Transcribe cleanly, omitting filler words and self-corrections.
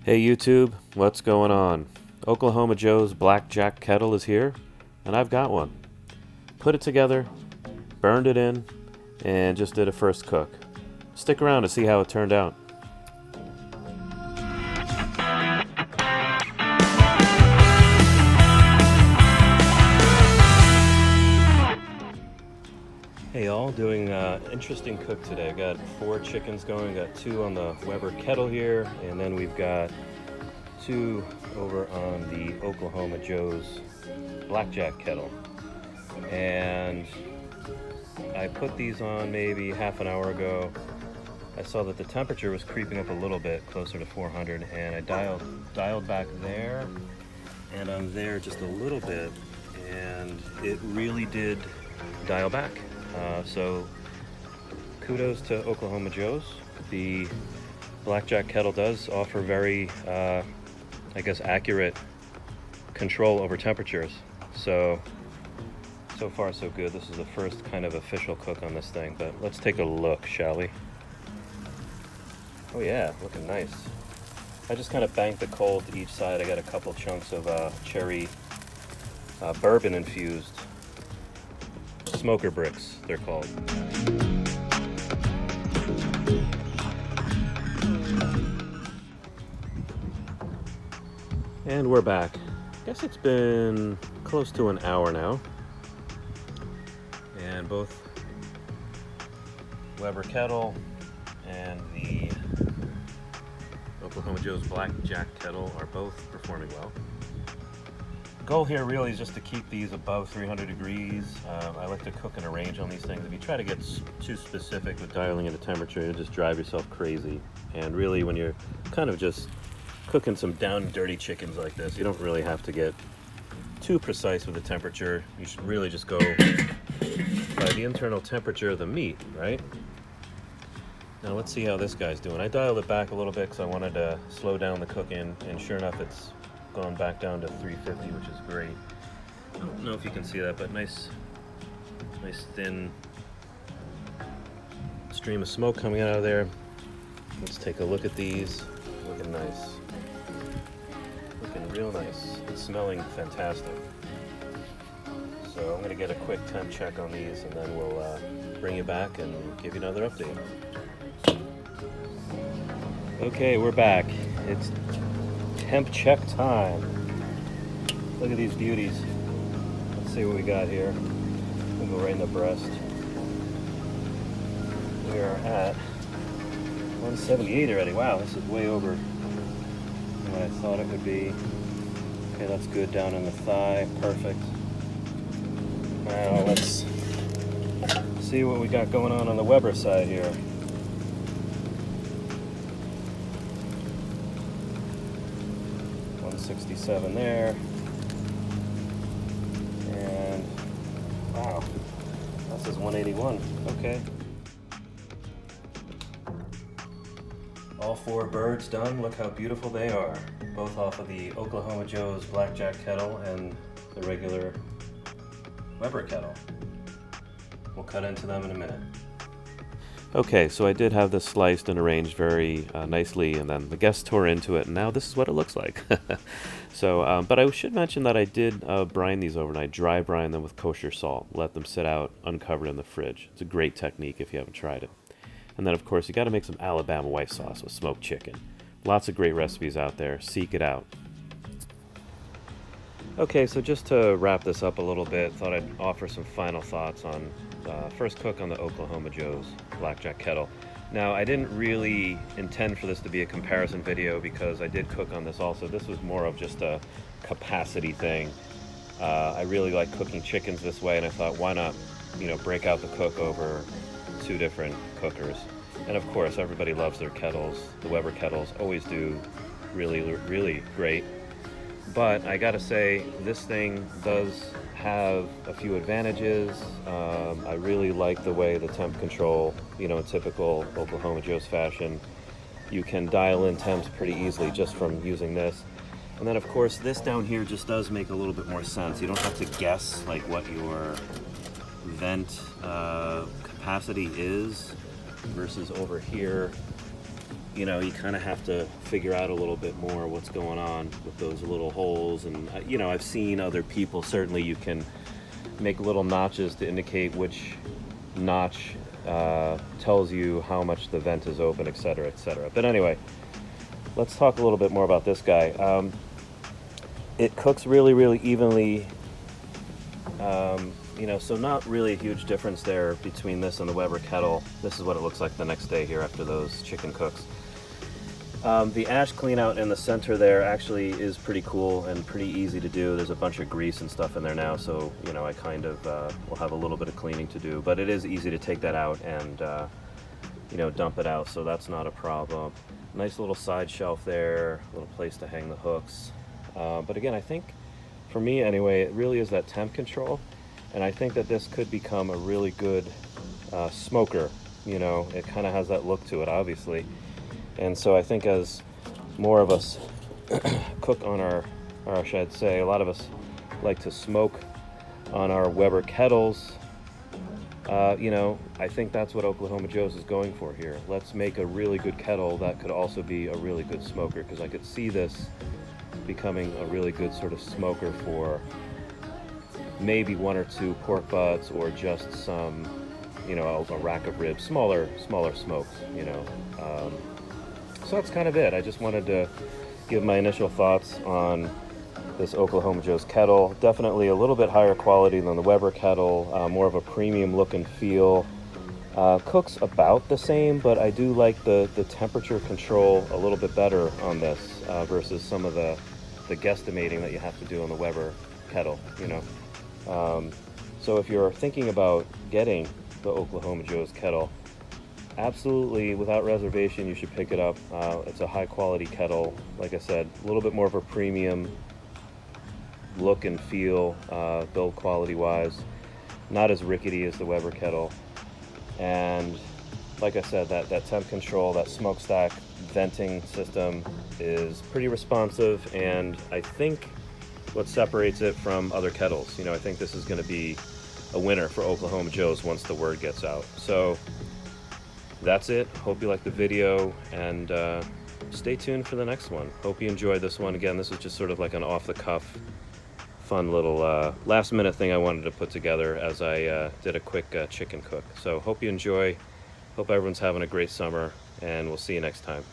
Hey YouTube, what's going on? Oklahoma Joe's Blackjack Kettle is here, and I've got one. Put it together, burned it in, and just did a first cook. Stick around to see how it turned out. Hey all, doing interesting cook today. I got 4 chickens going, got 2 on the Weber kettle here, and then we've got 2 over on the Oklahoma Joe's Blackjack Kettle. And I put these on maybe half an hour ago. I saw that the temperature was creeping up a little bit, closer to 400, and I dialed back there, and I'm there just a little bit, and it really did dial back. So kudos to Oklahoma Joe's. The Blackjack Kettle does offer very, accurate control over temperatures. So far so good. This is the first kind of official cook on this thing, but let's take a look, shall we? Oh yeah, looking nice. I just kind of banked the coal to each side. I got a couple chunks of cherry bourbon infused smoker bricks, they're called. And we're back. I guess it's been close to an hour now. And both Weber Kettle and the Oklahoma Joe's Blackjack Kettle are both performing well. The goal here really is just to keep these above 300 degrees. I like to cook in a range on these things. If you try to get too specific with dialing in the temperature, you'll just drive yourself crazy. And really, when you're kind of just cooking some down and dirty chickens like this, you don't really have to get too precise with the temperature. You should really just go by the internal temperature of the meat, right? Now let's see how this guy's doing. I dialed it back a little bit because I wanted to slow down the cooking, and sure enough, it's gone back down to 350, which is great. I don't know if you can see that, but nice thin stream of smoke coming out of there. Let's take a look at these. Looking nice. Looking real nice. It's smelling fantastic. So I'm gonna get a quick temp check on these, and then we'll bring you back and give you another update. Okay, we're back. It's temp check time. Look at these beauties. Let's see what we got here. We'll go right in the breast. We are at 178 already. Wow, this is way over what I thought it would be. Okay, that's good down in the thigh. Perfect. Now let's see what we got going on the Weber side here. $167 there. And wow, this is 181. Okay. All 4 birds done. Look how beautiful they are. Both off of the Oklahoma Joe's Blackjack Kettle and the regular Weber kettle. We'll cut into them in a minute. Okay, so I did have this sliced and arranged very nicely, and then the guests tore into it, and now this is what it looks like. So, but I should mention that I did brine these overnight, dry brine them with kosher salt, let them sit out uncovered in the fridge. It's a great technique if you haven't tried it. And then, of course, you got to make some Alabama white sauce with smoked chicken. Lots of great recipes out there. Seek it out. Okay, so just to wrap this up a little bit, thought I'd offer some final thoughts on first cook on the Oklahoma Joe's Blackjack Kettle. Now, I didn't really intend for this to be a comparison video because I did cook on this also. This was more of just a capacity thing. I really like cooking chickens this way, and I thought, why not, break out the cook over 2 different cookers. And of course, everybody loves their kettles. The Weber kettles always do really, really great. But I gotta say, this thing does have a few advantages. I really like the way the temp control, in typical Oklahoma Joe's fashion, you can dial in temps pretty easily just from using this. And then of course, this down here just does make a little bit more sense. You don't have to guess like what your vent capacity is versus over here you know, you kind of have to figure out a little bit more what's going on with those little holes. And you know, I've seen other people, certainly you can make little notches to indicate which notch tells you how much the vent is open, etc., etc. But anyway, let's talk a little bit more about this guy. It cooks really, really evenly. You know, so not really a huge difference there between this and the Weber kettle. This is what it looks like the next day here after those chicken cooks. The ash clean out in the center there actually is pretty cool and pretty easy to do. There's a bunch of grease and stuff in there now, so you know, I kind of will have a little bit of cleaning to do, but it is easy to take that out and you know, dump it out, so that's not a problem. Nice little side shelf there, a little place to hang the hooks. But again, I think for me anyway, it really is that temp control, and I think that this could become a really good smoker. You know, it kind of has that look to it, obviously. And so I think as more of us cook on our, or I should say, a lot of us like to smoke on our Weber kettles, you know, I think that's what Oklahoma Joe's is going for here. Let's make a really good kettle that could also be a really good smoker, because I could see this becoming a really good sort of smoker for maybe 1 or 2 pork butts, or just some, you know, a rack of ribs, smaller smokes, you know. So that's kind of it. I just wanted to give my initial thoughts on this Oklahoma Joe's kettle. Definitely a little bit higher quality than the Weber kettle, more of a premium look and feel. Cooks about the same, but I do like the temperature control a little bit better on this versus some of the guesstimating that you have to do on the Weber kettle, you know. So if you're thinking about getting the Oklahoma Joe's kettle, absolutely, without reservation, you should pick it up. It's a high quality kettle. Like I said, a little bit more of a premium look and feel, build quality wise. Not as rickety as the Weber kettle. And like I said, that temp control, that smokestack venting system is pretty responsive, and I think what separates it from other kettles. You know, I think this is going to be a winner for Oklahoma Joe's once the word gets out. So that's it. Hope you liked the video, and stay tuned for the next one. Hope you enjoyed this one. Again, this was just sort of like an off-the-cuff, fun little last-minute thing I wanted to put together as I did a quick chicken cook. So hope you enjoy. Hope everyone's having a great summer, and we'll see you next time.